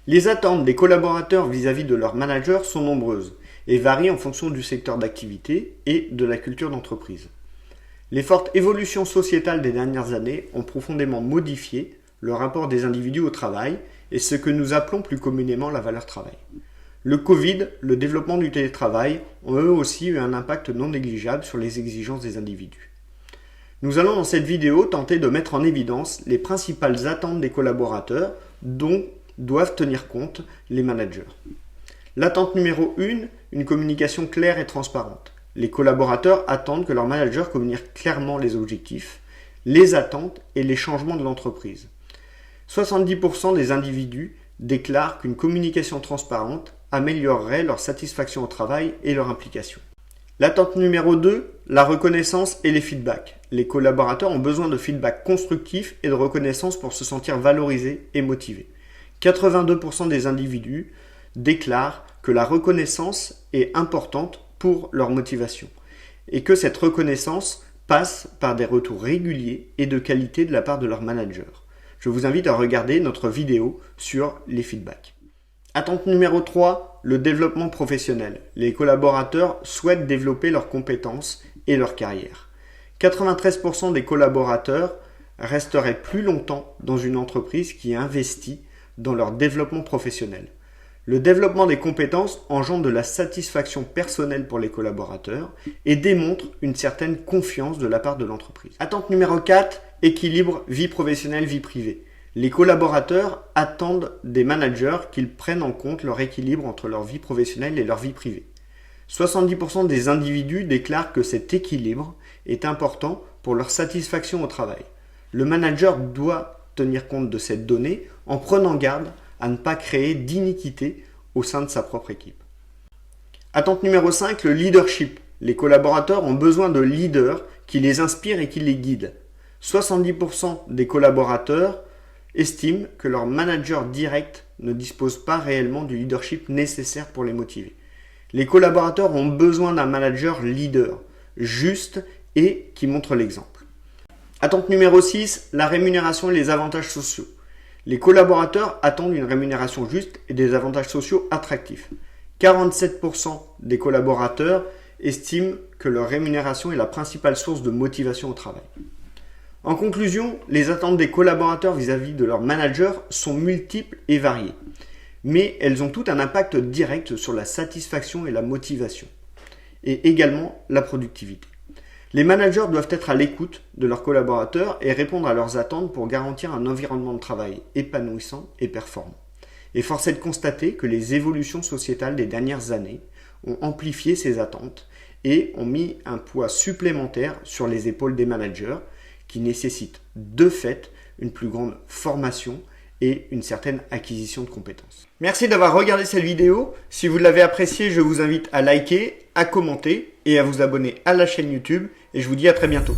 Les attentes des collaborateurs vis-à-vis de leur manager sont nombreuses et varient en fonction du secteur d'activité et de la culture d'entreprise. Les fortes évolutions sociétales des dernières années ont profondément modifié le rapport des individus au travail et ce que nous appelons plus communément la valeur travail. Le Covid, le développement du télétravail ont eux aussi eu un impact non négligeable sur les exigences des individus. Nous allons dans cette vidéo tenter de mettre en évidence les principales attentes des collaborateurs dont doivent tenir compte les managers. L'attente numéro 1, une communication claire et transparente. Les collaborateurs attendent que leur manager communique clairement les objectifs, les attentes et les changements de l'entreprise. 70% des individus déclarent qu'une communication transparente améliorerait leur satisfaction au travail et leur implication. L'attente numéro 2, la reconnaissance et les feedbacks. Les collaborateurs ont besoin de feedback constructif et de reconnaissance pour se sentir valorisés et motivés. 82% des individus déclarent que la reconnaissance est importante pour leur motivation et que cette reconnaissance passe par des retours réguliers et de qualité de la part de leur manager. Je vous invite à regarder notre vidéo sur les feedbacks. Attente numéro 3, le développement professionnel. Les collaborateurs souhaitent développer leurs compétences et leur carrière. 93% des collaborateurs resteraient plus longtemps dans une entreprise qui investit dans leur développement professionnel. Le développement des compétences engendre de la satisfaction personnelle pour les collaborateurs et démontre une certaine confiance de la part de l'entreprise. Attente numéro 4, équilibre vie professionnelle, vie privée. Les collaborateurs attendent des managers qu'ils prennent en compte leur équilibre entre leur vie professionnelle et leur vie privée. 70% des individus déclarent que cet équilibre est important pour leur satisfaction au travail. Le manager doit tenir compte de cette donnée en prenant garde à ne pas créer d'iniquité au sein de sa propre équipe. Attente numéro 5, le leadership. Les collaborateurs ont besoin de leaders qui les inspirent et qui les guident. 70% des collaborateurs estiment que leur manager direct ne dispose pas réellement du leadership nécessaire pour les motiver. Les collaborateurs ont besoin d'un manager leader, juste et qui montre l'exemple. Attente numéro 6, la rémunération et les avantages sociaux. Les collaborateurs attendent une rémunération juste et des avantages sociaux attractifs. 47% des collaborateurs estiment que leur rémunération est la principale source de motivation au travail. En conclusion, les attentes des collaborateurs vis-à-vis de leur manager sont multiples et variées, mais elles ont toutes un impact direct sur la satisfaction et la motivation, et également la productivité. Les managers doivent être à l'écoute de leurs collaborateurs et répondre à leurs attentes pour garantir un environnement de travail épanouissant et performant. Et force est de constater que les évolutions sociétales des dernières années ont amplifié ces attentes et ont mis un poids supplémentaire sur les épaules des managers qui nécessitent de fait une plus grande formation et une certaine acquisition de compétences. Merci d'avoir regardé cette vidéo. Si vous l'avez appréciée, je vous invite à liker, à commenter et à vous abonner à la chaîne YouTube. Et je vous dis à très bientôt.